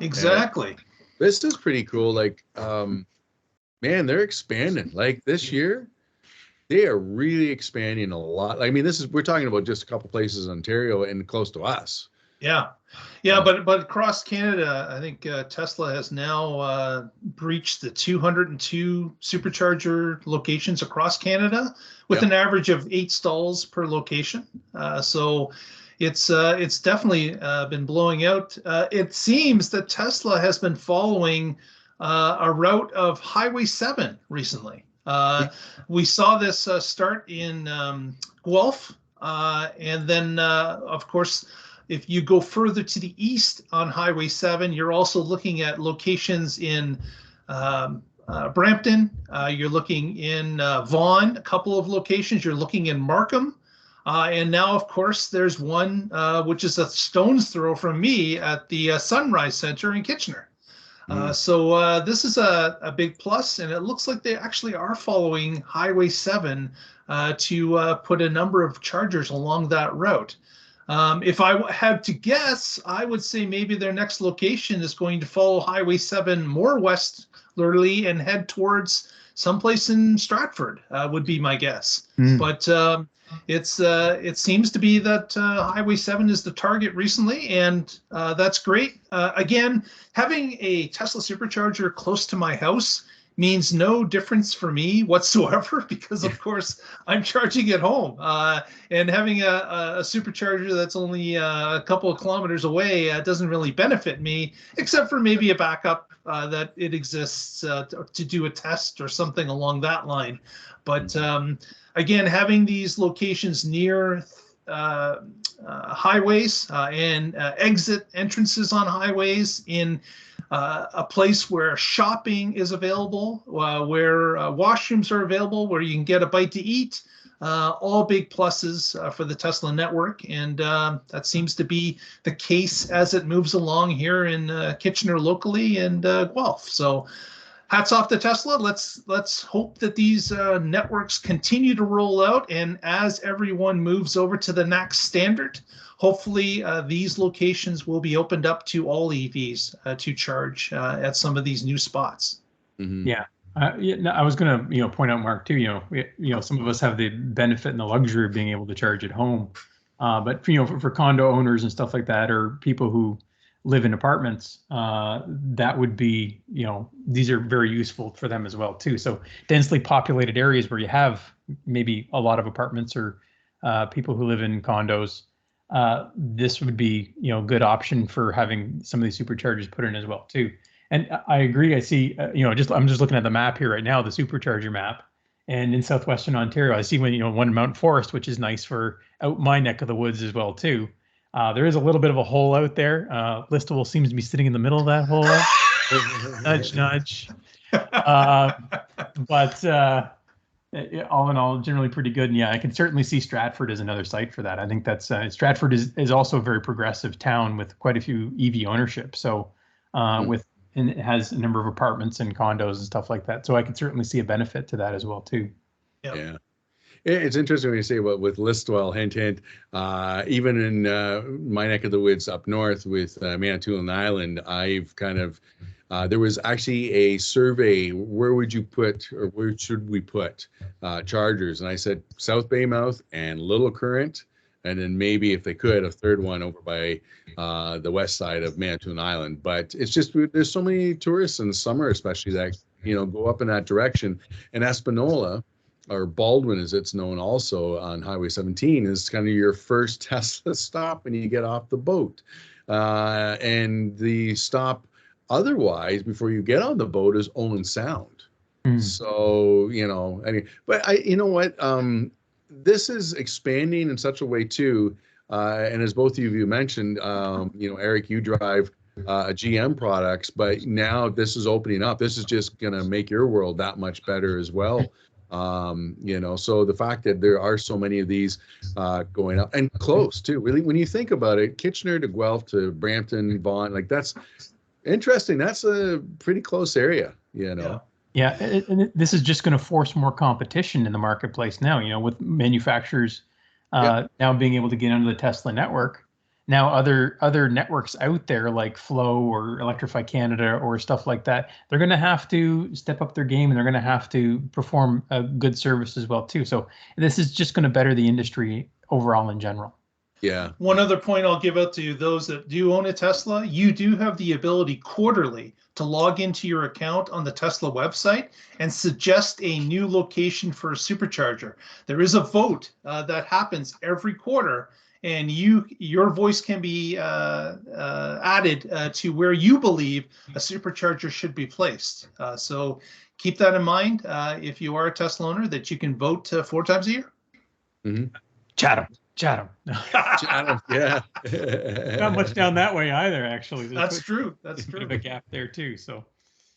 Exactly. This is pretty cool. Like, man, they're expanding. Like this year, they are really expanding a lot. I mean, we're talking about just a couple places in Ontario and close to us. Yeah. But across Canada, I think Tesla has now breached the 202 supercharger locations across Canada with an average of 8 stalls per location. So it's definitely been blowing out. It seems that Tesla has been following a route of Highway 7 recently. We saw this start in Guelph, and then, of course, if you go further to the east on Highway 7, you're also looking at locations in Brampton. You're looking in Vaughan, a couple of locations. You're looking in Markham. And now, of course, there's one which is a stone's throw from me at the Sunrise Center in Kitchener. So this is a big plus, and it looks like they actually are following Highway 7 to put a number of chargers along that route. If I had to guess, I would say maybe their next location is going to follow Highway 7 more westerly and head towards someplace in Stratford, would be my guess. But it seems to be that Highway 7 is the target recently, and that's great. Again, having a Tesla Supercharger close to my house means no difference for me whatsoever, because of course I'm charging at home, and having a supercharger that's only a couple of kilometers away doesn't really benefit me, except for maybe a backup that it exists to do a test or something along that line. But again, having these locations near highways and exit entrances on highways in a place where shopping is available, where washrooms are available, where you can get a bite to eat, all big pluses for the Tesla network. And that seems to be the case as it moves along here in Kitchener locally and Guelph. So hats off to Tesla. Let's hope that these networks continue to roll out, and as everyone moves over to the next standard, hopefully these locations will be opened up to all EVs to charge at some of these new spots. Yeah. I was going to, point out, Mark, too. Some of us have the benefit and the luxury of being able to charge at home, but for condo owners and stuff like that, or people who live in apartments, that would be, these are very useful for them as well too. So densely populated areas where you have maybe a lot of apartments or people who live in condos, this would be, a good option for having some of these superchargers put in as well too. And I agree. I see, I'm just looking at the map here right now, the supercharger map, and in southwestern Ontario, I see one in Mount Forest, which is nice for out my neck of the woods as well too. There is a little bit of a hole out there. Listowel seems to be sitting in the middle of that hole. Nudge, nudge. But all in all, generally pretty good. And yeah, I can certainly see Stratford as another site for that. I think that's Stratford is also a very progressive town with quite a few EV ownership. So and it has a number of apartments and condos and stuff like that. So I can certainly see a benefit to that as well too. Yeah. It's interesting when you say with Listowel, hint, hint. Even in my neck of the woods up north with Manitoulin Island, I've kind of, there was actually a survey, where would you put, or where should we put chargers? And I said South Baymouth and Little Current, and then maybe if they could, a third one over by the west side of Manitoulin Island. But it's just there's so many tourists in the summer, especially that go up in that direction. And Espanola, or Baldwin as it's known also on Highway 17, is kind of your first Tesla stop when you get off the boat, and the stop otherwise before you get on the boat is Owen Sound. So, I mean, but you know what? This is expanding in such a way too. And as both of you mentioned, Eric, you drive GM products, but now this is opening up. This is just going to make your world that much better as well. So the fact that there are so many of these going up and close too, really, when you think about it, Kitchener to Guelph to Brampton, Vaughan, like that's interesting. That's a pretty close area, Yeah, and this is just going to force more competition in the marketplace now, with manufacturers now being able to get into the Tesla network. Now other networks out there like Flow or Electrify Canada or stuff like that, they're going to have to step up their game, and they're going to have to perform a good service as well too. So this is just going to better the industry overall in general. Yeah. One other point I'll give out to those that do own a Tesla, you do have the ability quarterly to log into your account on the Tesla website and suggest a new location for a supercharger. There is a vote that happens every quarter, and your voice can be added to where you believe a supercharger should be placed. So keep that in mind if you are a Tesla owner, that you can vote 4 times a year. Mm-hmm. Chatham. Chatham, yeah. Not much down that way either, actually. That's true. That's true. Bit of a gap there too. So.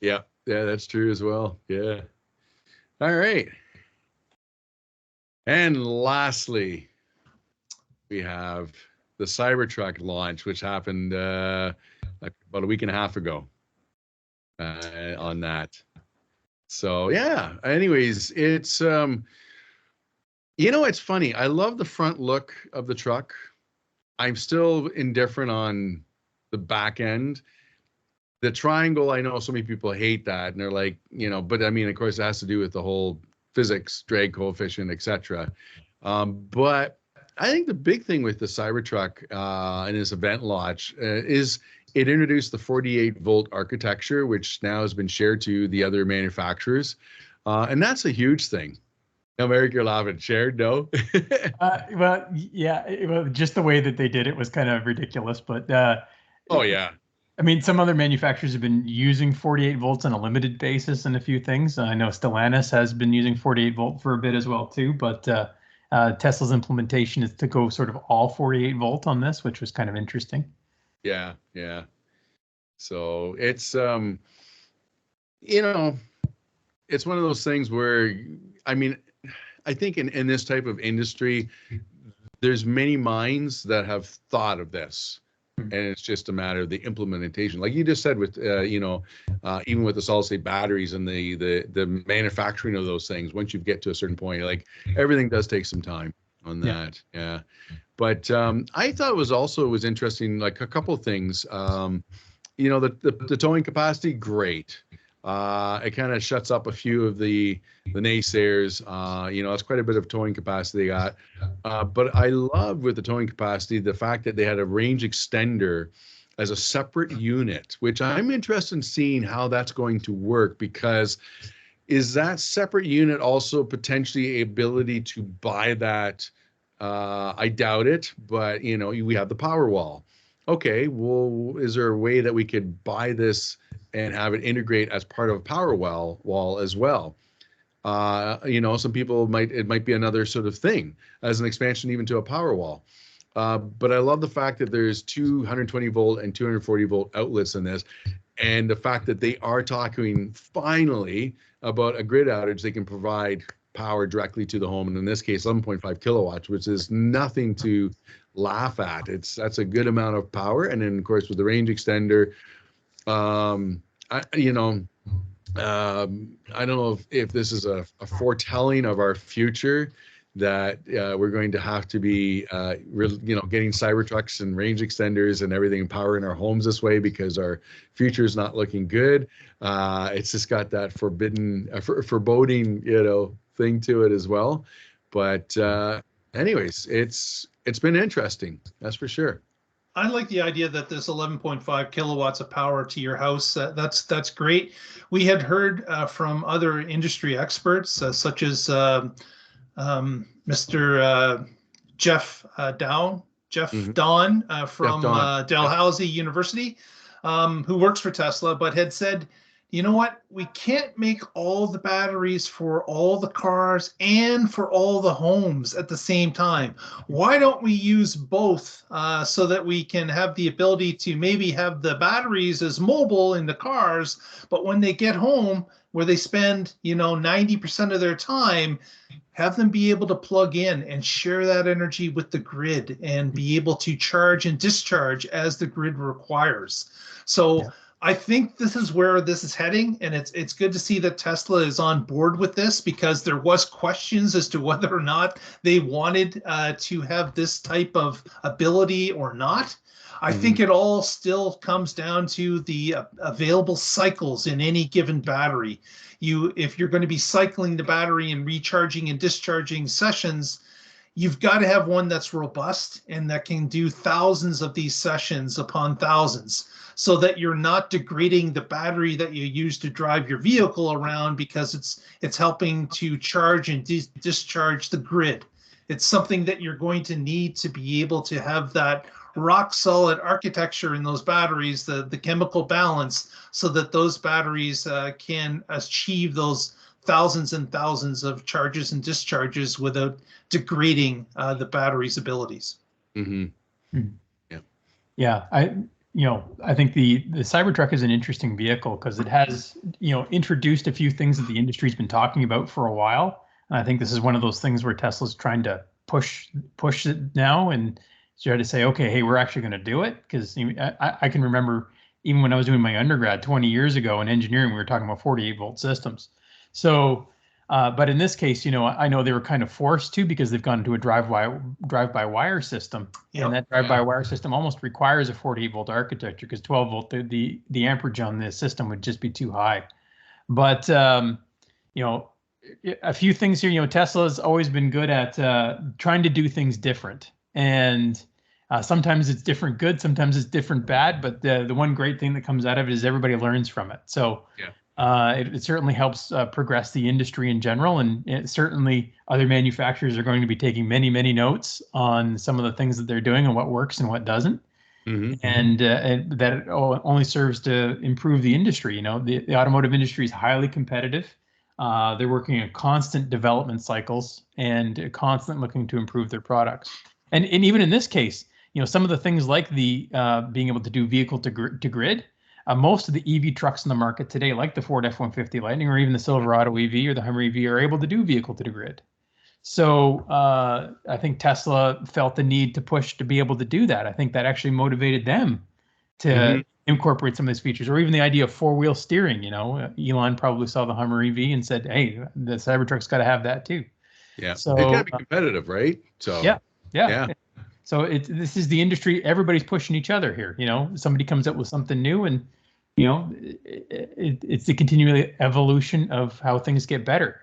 Yeah, that's true as well. Yeah. All right. And lastly, we have the Cybertruck launch, which happened about a week and a half ago on that. So yeah. Anyways, it's it's funny. I love the front look of the truck. I'm still indifferent on the back end. The triangle, I know so many people hate that, and they're like, but I mean, of course, it has to do with the whole physics, drag coefficient, etc. But I think the big thing with the Cybertruck and this event launch is it introduced the 48-volt architecture, which now has been shared to the other manufacturers, and that's a huge thing. Now, Eric, you're laughing. Shared? No. Well, yeah. Just the way that they did it was kind of ridiculous. But oh yeah. I mean, some other manufacturers have been using 48 volts on a limited basis in a few things. I know Stellantis has been using 48 volt for a bit as well too. But Tesla's implementation is to go sort of all 48 volt on this, which was kind of interesting. Yeah. So it's it's one of those things where, I mean, I think in this type of industry, there's many minds that have thought of this, and it's just a matter of the implementation. Like you just said, with even with the solid-state batteries and the manufacturing of those things, once you get to a certain point, like everything does take some time on that. Yeah. But I thought it was interesting, like a couple of things. The towing capacity, great. It kind of shuts up a few of the naysayers. It's quite a bit of towing capacity they got. But I love with the towing capacity the fact that they had a range extender as a separate unit, which I'm interested in seeing how that's going to work, because is that separate unit also potentially ability to buy that? I doubt it, but we have the Powerwall. Okay, well, is there a way that we could buy this and have it integrate as part of a Powerwall as well? Some people it might be another sort of thing as an expansion even to a Powerwall. But I love the fact that there's 220 volt and 240 volt outlets in this, and the fact that they are talking finally about a grid outage. They can provide power directly to the home, and in this case 11.5 kilowatts, which is nothing to laugh at. That's a good amount of power. And then of course with the range extender, I don't know if this is a foretelling of our future, that we're going to have to be getting Cybertrucks and range extenders and everything, power in our homes this way, because our future is not looking good. It's just got that foreboding thing to it as well. But anyways, it's it's been interesting. That's for sure. I like the idea that this 11.5 kilowatts of power to your house, that's great. We had heard from other industry experts, such as Mr. Jeff Don from Dalhousie University, who works for Tesla, but had said, you know what, we can't make all the batteries for all the cars and for all the homes at the same time. Why don't we use both so that we can have the ability to maybe have the batteries as mobile in the cars, but when they get home, where they spend 90% of their time, have them be able to plug in and share that energy with the grid and be able to charge and discharge as the grid requires. So yeah. I think this is where this is heading, and it's good to see that Tesla is on board with this, because there was questions as to whether or not they wanted to have this type of ability or not. I think it all still comes down to the available cycles in any given battery. If you're going to be cycling the battery and recharging and discharging sessions, you've got to have one that's robust and that can do thousands of these sessions upon thousands, so that you're not degrading the battery that you use to drive your vehicle around, because it's helping to charge and discharge the grid. It's something that you're going to need to be able to have that rock solid architecture in those batteries, the chemical balance, so that those batteries can achieve those thousands and thousands of charges and discharges without degrading the battery's abilities. Mm-hmm. Yeah. I think the CyberTruck is an interesting vehicle because it has, introduced a few things that the industry's been talking about for a while. And I think this is one of those things where Tesla's trying to push it now and try to say, okay, hey, we're actually going to do it. Because I can remember even when I was doing my undergrad 20 years ago in engineering, we were talking about 48 volt systems. So, but in this case, I know they were kind of forced to, because they've gone to a drive-by-wire system. Yep. And that drive-by-wire system almost requires a 48 volt architecture, because 12 volt, the amperage on this system would just be too high. But, a few things here, Tesla's always been good at trying to do things different. And sometimes it's different good, sometimes it's different bad. But the one great thing that comes out of it is everybody learns from it. So it certainly helps progress the industry in general. And certainly other manufacturers are going to be taking many, many notes on some of the things that they're doing and what works and what doesn't. Mm-hmm. And that it only serves to improve the industry. The automotive industry is highly competitive. They're working in constant development cycles and constant looking to improve their products. And even in this case, some of the things like the being able to do vehicle to grid, most of the EV trucks in the market today, like the Ford F-150 Lightning or even the Silverado EV or the Hummer EV, are able to do vehicle to grid. So I think Tesla felt the need to push to be able to do that. I think that actually motivated them to incorporate some of these features, or even the idea of four-wheel steering. Elon probably saw the Hummer EV and said, hey, the Cybertruck's got to have that too. Yeah, so it's got to be competitive, right? So yeah. So this is the industry. Everybody's pushing each other here. Somebody comes up with something new, and it's the continual evolution of how things get better.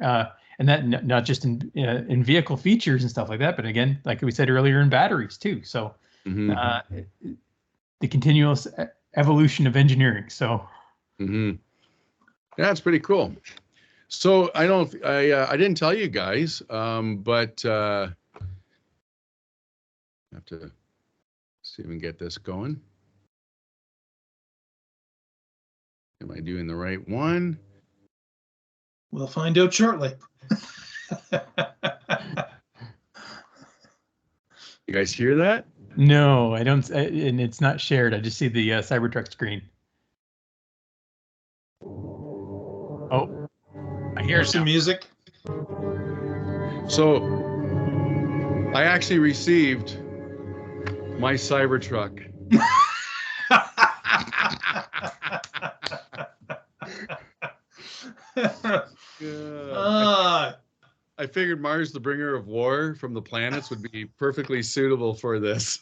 And that not just in vehicle features and stuff like that, but again, like we said earlier, in batteries too. So the continuous evolution of engineering. So yeah, it's pretty cool. So I didn't tell you guys, but I have to see if we can get this going. Am I doing the right one? We'll find out shortly. You guys hear that? No, I don't, and it's not shared. I just see the CyberTruck screen. Oh, I hear some music. So I actually received my Cybertruck. I figured Mars, the bringer of war from the planets, would be perfectly suitable for this.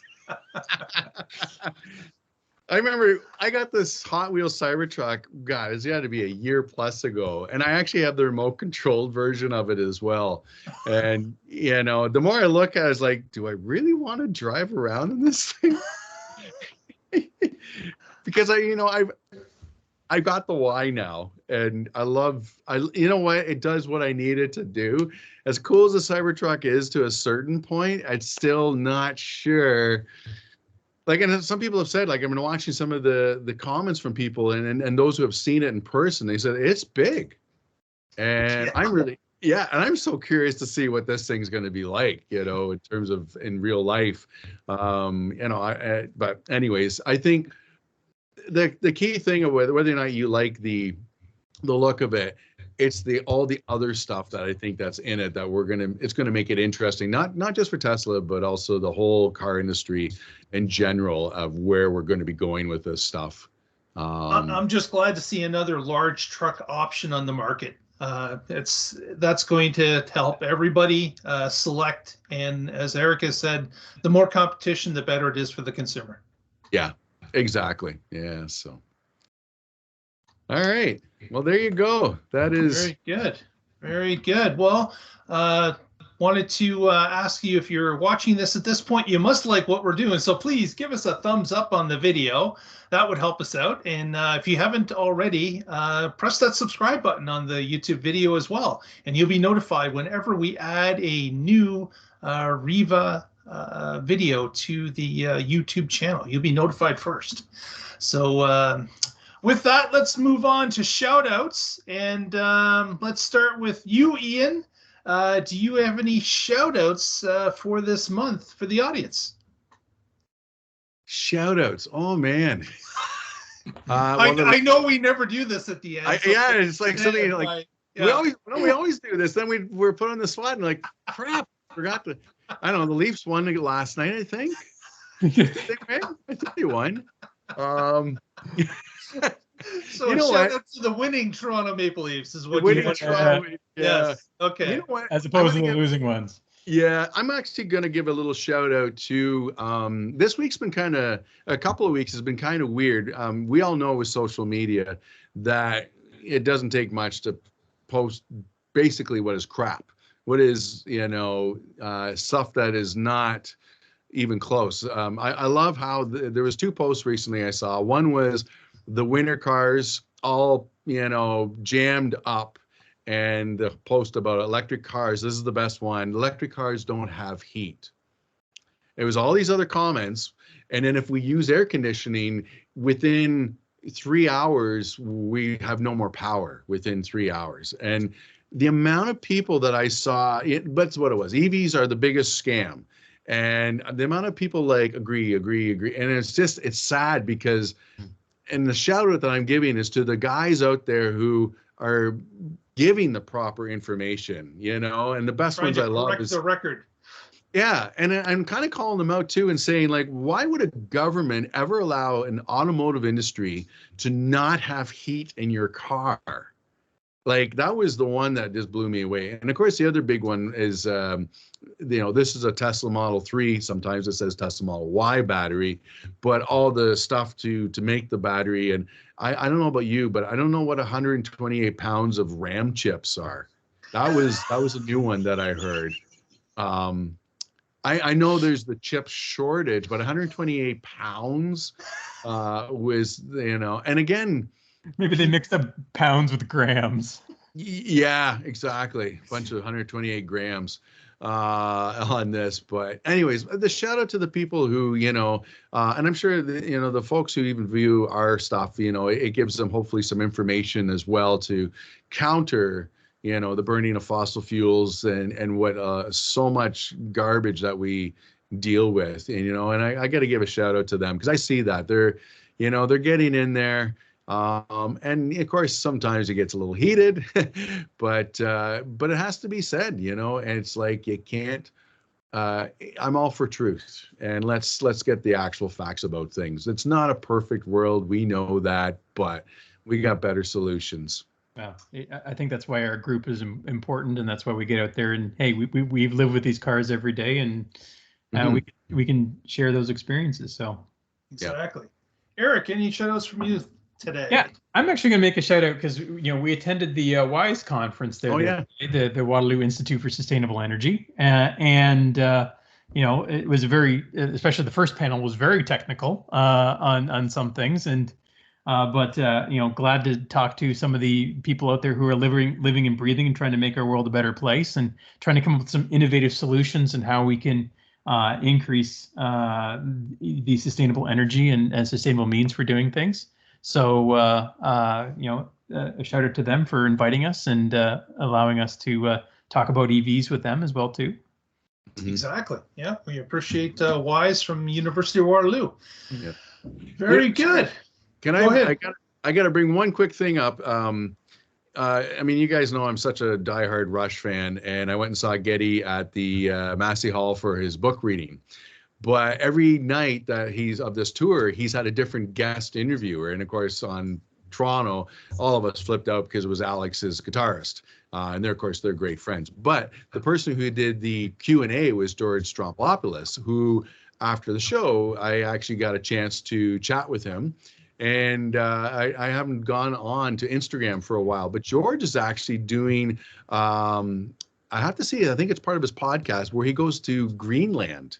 I remember I got this Hot Wheels Cybertruck, God, it's got to be a year plus ago. And I actually have the remote controlled version of it as well. And, you know, the more I look at it, it's like, do I really want to drive around in this thing? Because I got the why now, and you know what, it does what I need it to do. As cool as the Cybertruck is to a certain point, I'm still not sure. Like, and some people have said, like, I've been watching some of the comments from people and those who have seen it in person, they said it's big. And yeah. And I'm so curious to see what this thing's going to be like, you know, in terms of in real life. You know, but anyways, I think the key thing of whether or not you like the look of it, it's all the other stuff that I think that's in it that it's gonna make it interesting, not just for Tesla, but also the whole car industry in general of where we're going to be going with this stuff. I'm just glad to see another large truck option on the market. That's going to help everybody select, and as Erica said, the more competition, the better it is for the consumer. Yeah, exactly. Yeah. So, all right. Well, there you go. That is very good. Very good. Well, wanted to ask you, if you're watching this at this point, you must like what we're doing. So please give us a thumbs up on the video. That would help us out. And if you haven't already, press that subscribe button on the YouTube video as well. And you'll be notified whenever we add a new WREVA video to the YouTube channel. You'll be notified first. So with that, let's move on to shout outs. And let's start with you, Ian. Do you have any shout outs for this month for the audience? Shout outs. Oh, man. I know we never do this at the end. Yeah, it's like something like we always do this. Then we're put on the spot and like, crap, forgot to. I don't know. The Leafs won last night, I think. I think they won. So you know shout what? out to the winning Toronto Maple Leafs is what winning you Toronto. Yeah. Yes. Okay. You know what? As opposed to the losing ones. Yeah, I'm actually going to give a little shout out to this week's been a couple of weeks has been kind of weird. We all know with social media that it doesn't take much to post basically what is crap, what is, you know, stuff that is not even close. I love how there was two posts recently I saw. One was the winter cars all, you know, jammed up, and the post about electric cars. This is the best one. Electric cars don't have heat. It was all these other comments. And then if we use air conditioning, within 3 hours, we have no more power within 3 hours. And the amount of people that I saw, that's what it was. EVs are the biggest scam. And the amount of people like agree. And it's sad because, and the shout out that I'm giving is to the guys out there who are giving the proper information, you know, and the best ones I love is the record. Yeah, and I'm kind of calling them out too and saying, like, why would a government ever allow an automotive industry to not have heat in your car? Like, that was the one that just blew me away. And of course, the other big one is, you know, this is a Tesla Model 3. Sometimes it says Tesla Model Y battery, but all the stuff to make the battery. And I don't know about you, but I don't know what 128 pounds of RAM chips are. That was a new one that I heard. I know there's the chip shortage, but 128 pounds was, you know, and again, maybe they mixed up pounds with grams. Yeah, exactly. A bunch of 128 grams on this. But anyways, the shout out to the people who, you know, and I'm sure, you know, the folks who even view our stuff, you know, it gives them hopefully some information as well to counter, you know, the burning of fossil fuels and what so much garbage that we deal with. And, you know, and I got to give a shout out to them because I see that they're, you know, they're getting in there. And of course, sometimes it gets a little heated, but it has to be said, you know, and it's like, you can't, I'm all for truth, and let's get the actual facts about things. It's not a perfect world. We know that, but we got better solutions. Yeah, I think that's why our group is important, and that's why we get out there and, hey, we live with these cars every day, and we can share those experiences. So exactly. Eric, any shout outs from you today? Yeah, I'm actually going to make a shout out because we attended the WISE conference there. Oh, yeah. The Waterloo Institute for Sustainable Energy, and it was especially the first panel was very technical on some things, and but glad to talk to some of the people out there who are living and breathing and trying to make our world a better place and trying to come up with some innovative solutions and how we can increase the sustainable energy and sustainable means for doing things. So, a shout out to them for inviting us and allowing us to talk about EVs with them as well, too. Exactly. Yeah, we appreciate WISE from University of Waterloo. Yeah. Very good. Go ahead. I got to bring one quick thing up. You guys know I'm such a diehard Rush fan, and I went and saw Getty at the Massey Hall for his book reading. But every night that he's of this tour, he's had a different guest interviewer. And of course, on Toronto, all of us flipped out because it was Alex's guitarist. And of course, they're great friends. But the person who did the Q&A was George Strompopoulos, who after the show, I actually got a chance to chat with him. And I haven't gone on to Instagram for a while, but George is actually doing, I have to see, I think it's part of his podcast where he goes to Greenland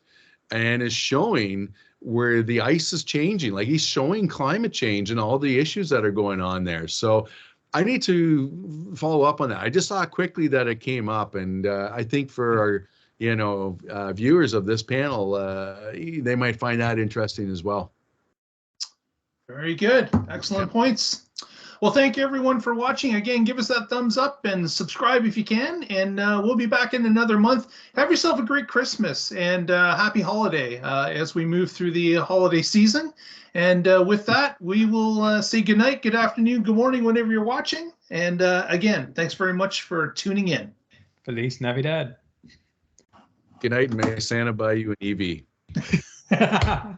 and is showing where the ice is changing. Like he's showing climate change and all the issues that are going on there. So I need to follow up on that. I just saw quickly that it came up, and I think for our viewers of this panel, they might find that interesting as well. Very good. Excellent points. Well, thank you everyone for watching. Again, give us that thumbs up and subscribe if you can. And we'll be back in another month. Have yourself a great Christmas and happy holiday as we move through the holiday season. And with that, we will say good night, good afternoon, good morning, whenever you're watching. And again, thanks very much for tuning in. Feliz Navidad. Good night, and may Santa buy you an EV.